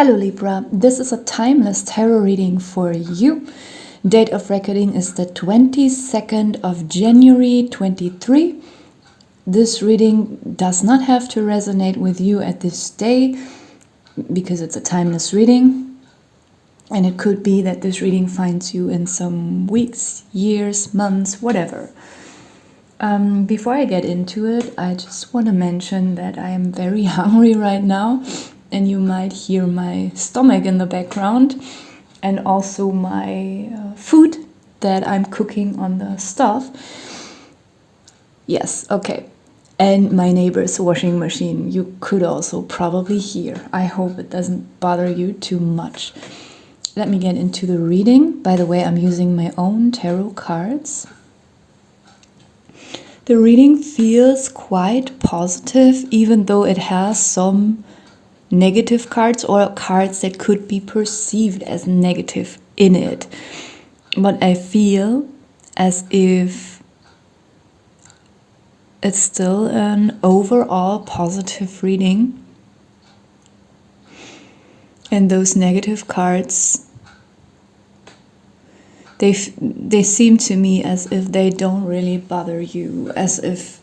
Hello Libra, this is a timeless tarot reading for you. Date of recording is the 22nd of January 23. This reading does not have to resonate with you at this day because it's a timeless reading. And it could be that this reading finds you in some weeks, years, months, whatever. Before I get into it, I just want to mention that I am very hungry right now. And you might hear my stomach in the background and also my food that I'm cooking on the stove. Yes, okay. And my neighbor's washing machine you could also probably hear. I hope it doesn't bother you too much. Let me get into the reading. By the way, I'm using my own tarot cards. The reading feels quite positive, even though it has some negative cards or cards that could be perceived as negative in it. But I feel as if it's still an overall positive reading. And those negative cards, they seem to me as if they don't really bother you, as if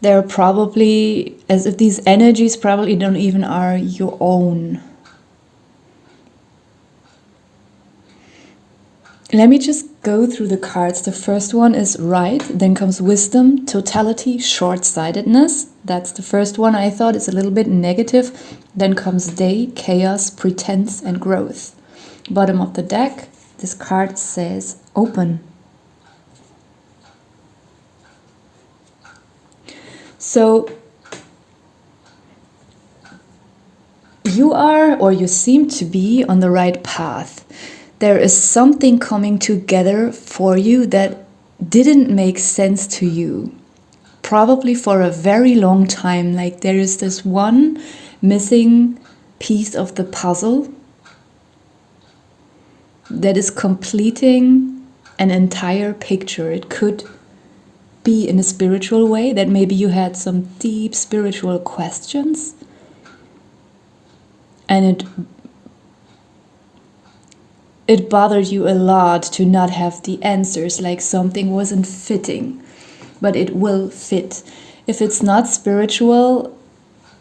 they're probably, as if these energies probably don't even are your own. Let me just go through the cards. The first one is right, then comes wisdom, totality, short-sightedness. That's the first one. I thought it's a little bit negative. Then comes day, chaos, pretense, and growth. Bottom of the deck, this card says open. So you are, or you seem to be, on the right path. There is something coming together for you that didn't make sense to you, probably for a very long time. Like there is this one missing piece of the puzzle that is completing an entire picture. It could be in a spiritual way, that maybe you had some deep spiritual questions and it bothered you a lot to not have the answers, like something wasn't fitting, but it will fit. If it's not spiritual,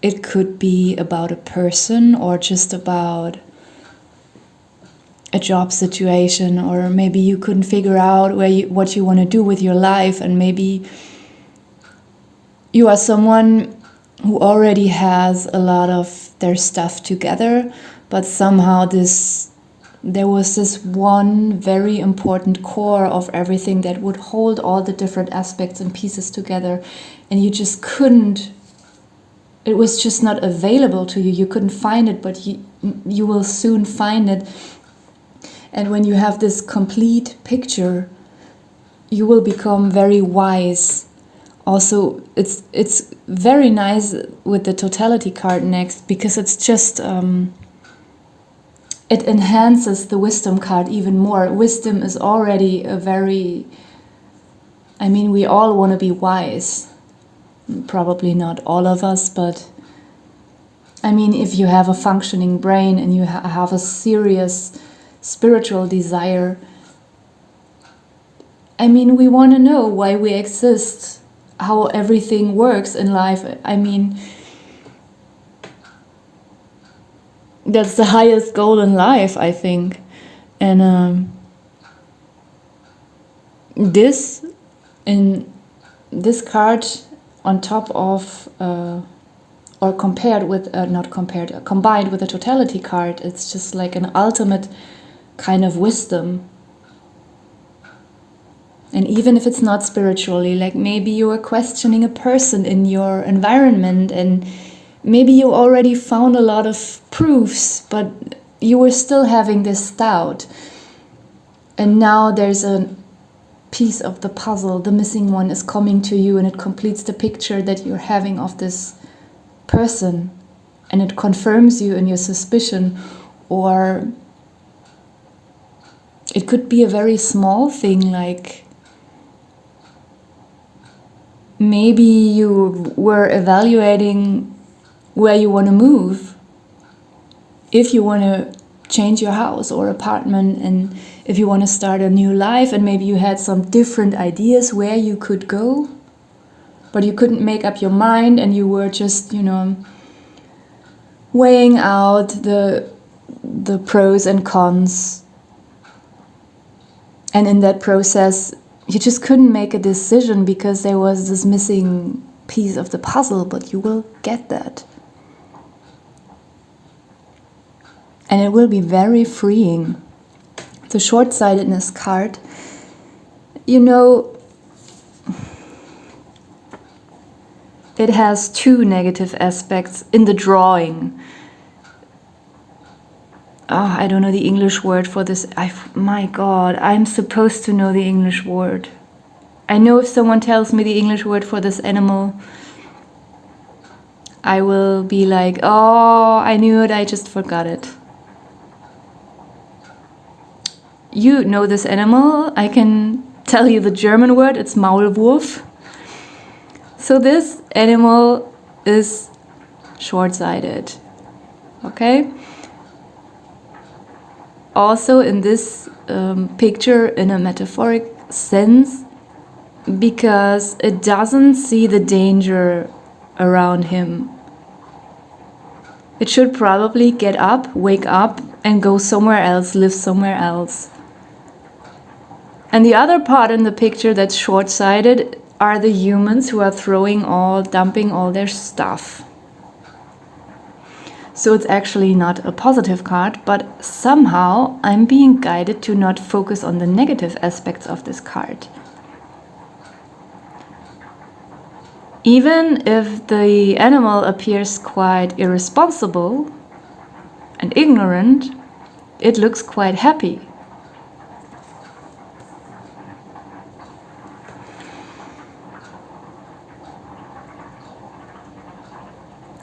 it could be about a person or just about a job situation, or maybe you couldn't figure out what you want to do with your life, and maybe you are someone who already has a lot of their stuff together, but somehow there was this one very important core of everything that would hold all the different aspects and pieces together, and you just couldn't. It was just not available to you. You couldn't find it, but you will soon find it. And when you have this complete picture, you will become very wise. Also, it's very nice with the totality card next, because it's just it enhances the wisdom card even more. Wisdom is already a very, I mean, we all want to be wise. Probably not all of us, but I mean, if you have a functioning brain and you have a serious spiritual desire, I mean, we want to know why we exist, how everything works in life. I mean, that's the highest goal in life, I think. And this card on top of or compared with not compared combined with the totality card, it's just like an ultimate kind of wisdom. And even if it's not spiritually, like maybe you are questioning a person in your environment, and maybe you already found a lot of proofs, but you were still having this doubt. And now there's a piece of the puzzle, the missing one is coming to you, and it completes the picture that you're having of this person, and it confirms you in your suspicion. Or it could be a very small thing, like maybe you were evaluating where you want to move, if you want to change your house or apartment, and if you want to start a new life, and maybe you had some different ideas where you could go, but you couldn't make up your mind, and you were just, weighing out the pros and cons. And in that process, you just couldn't make a decision because there was this missing piece of the puzzle, but you will get that. And it will be very freeing. The short-sightedness card, it has two negative aspects in the drawing. I don't know the English word for this. My God, I'm supposed to know the English word. I know if someone tells me the English word for this animal, I will be like, oh, I knew it, I just forgot it. You know this animal. I can tell you the German word. It's Maulwurf. So this animal is short-sighted. Okay? Also in this picture, in a metaphoric sense, because it doesn't see the danger around him. It should probably get up, wake up, and go somewhere else, live somewhere else. And the other part in the picture that's short-sighted are the humans who are dumping all their stuff. So it's actually not a positive card, but somehow I'm being guided to not focus on the negative aspects of this card. Even if the animal appears quite irresponsible and ignorant, it looks quite happy.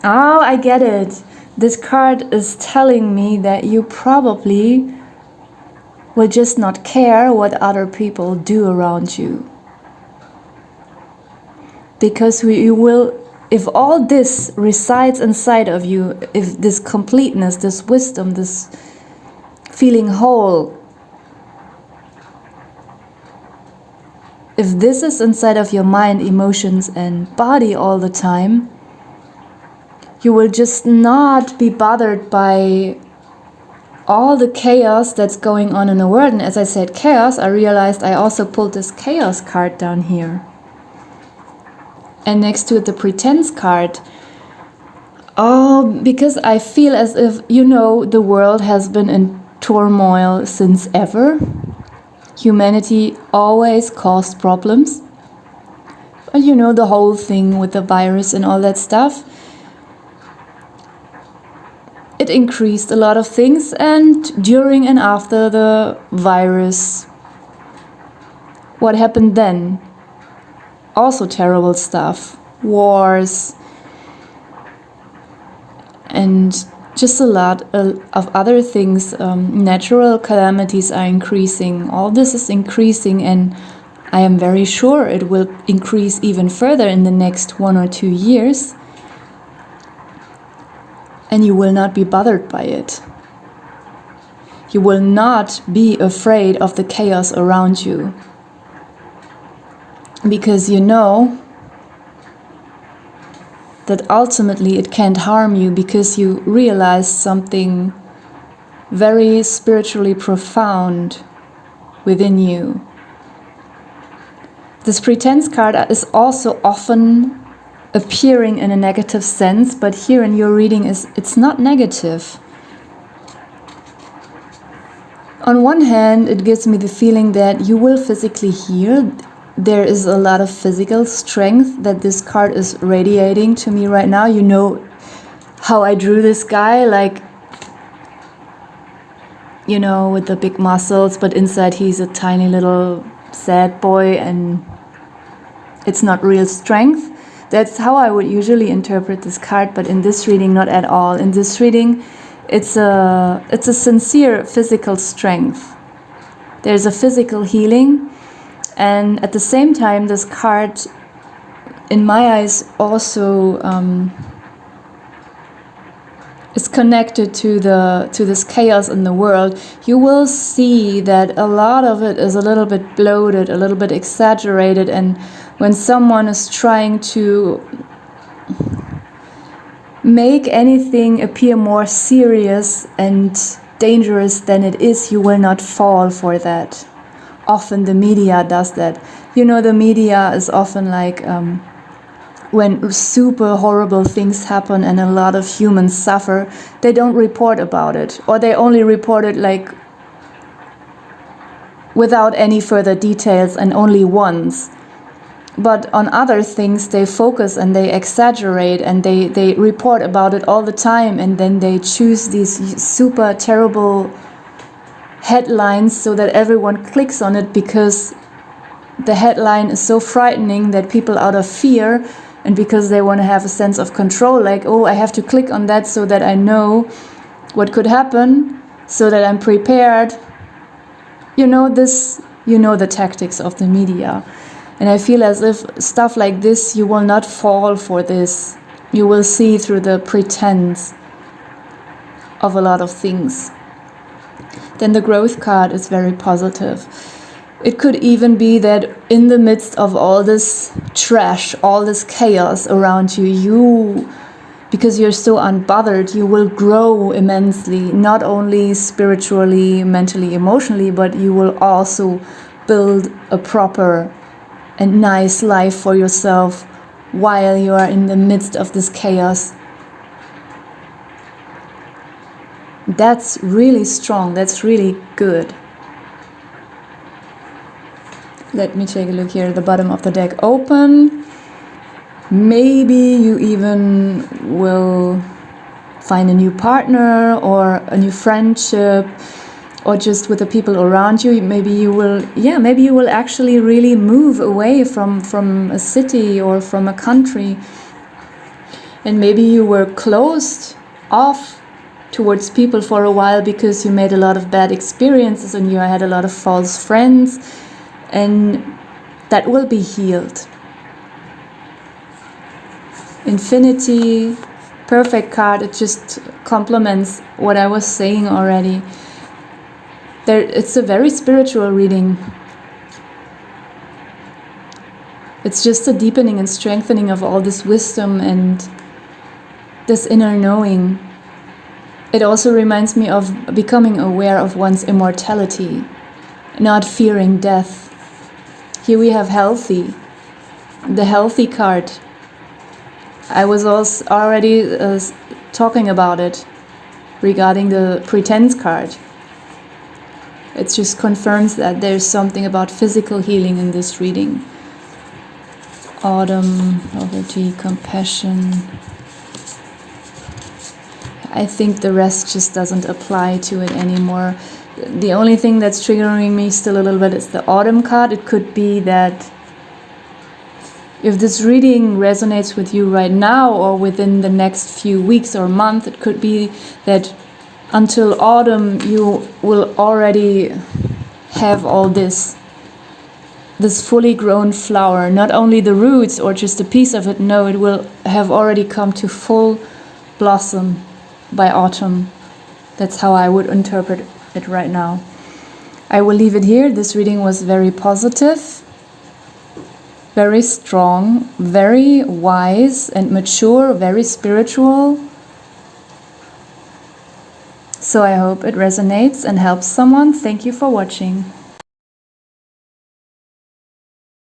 Oh, I get it. This card is telling me that you probably will just not care what other people do around you. Because you will, if all this resides inside of you, if this completeness, this wisdom, this feeling whole, if this is inside of your mind, emotions, and body all the time, you will just not be bothered by all the chaos that's going on in the world. And as I said chaos, I realized I also pulled this chaos card down here. And next to it, the pretense card. Oh, because I feel as if, the world has been in turmoil since ever. Humanity always caused problems. But the whole thing with the virus and all that stuff. It increased a lot of things, and during and after the virus, what happened then? Also terrible stuff, wars, and just a lot of other things. Natural calamities are increasing. All this is increasing, and I am very sure it will increase even further in the next 1 or 2 years. And you will not be bothered by it. You will not be afraid of the chaos around you. Because you know that ultimately it can't harm you, because you realize something very spiritually profound within you. This pretense card is also often appearing in a negative sense, but here in your reading it's not negative. On one hand, it gives me the feeling that you will physically heal. There is a lot of physical strength that this card is radiating to me right now. You know how I drew this guy, like, with the big muscles, but inside he's a tiny little sad boy, and it's not real strength. That's how I would usually interpret this card, but in this reading, not at all. In this reading, it's a sincere physical strength. There's a physical healing, and at the same time, this card, in my eyes, also is connected to this chaos in the world, you will see that a lot of it is a little bit bloated, a little bit exaggerated, and when someone is trying to make anything appear more serious and dangerous than it is, you will not fall for that. Often the media does that. You know, the media is often like when super horrible things happen and a lot of humans suffer, they don't report about it, or they only report it like without any further details and only once. But on other things they focus and they exaggerate and they report about it all the time, and then they choose these super terrible headlines so that everyone clicks on it, because the headline is so frightening that people, out of fear and because they want to have a sense of control, like, oh, I have to click on that so that I know what could happen, so that I'm prepared. You know this, you know the tactics of the media. And I feel as if stuff like this, you will not fall for this. You will see through the pretense of a lot of things. Then the growth card is very positive. It could even be that in the midst of all this trash, all this chaos around you, because you're so unbothered, you will grow immensely, not only spiritually, mentally, emotionally, but you will also build a proper and nice life for yourself while you are in the midst of this chaos. That's really strong, that's really good. Let me take a look here at the bottom of the deck. Open. Maybe you even will find a new partner or a new friendship, or just with the people around you. Maybe you will actually really move away from a city or from a country. And maybe you were closed off towards people for a while because you made a lot of bad experiences and you had a lot of false friends, and that will be healed. Infinity, perfect card. It just complements what I was saying already. It's a very spiritual reading. It's just a deepening and strengthening of all this wisdom and this inner knowing. It also reminds me of becoming aware of one's immortality, not fearing death. Here we have healthy, the healthy card. I was also already talking about it regarding the pretense card. It just confirms that there's something about physical healing in this reading. Autumn, poverty, compassion. I think the rest just doesn't apply to it anymore. The only thing that's triggering me still a little bit is the autumn card. It could be that if this reading resonates with you right now or within the next few weeks or month, it could be that until autumn you will already have all this fully grown flower. Not only the roots or just a piece of it, no, it will have already come to full blossom by autumn. That's how I would interpret it right now. I will leave it here. This reading was very positive, very strong, very wise and mature, very spiritual. So I hope it resonates and helps someone. Thank you for watching.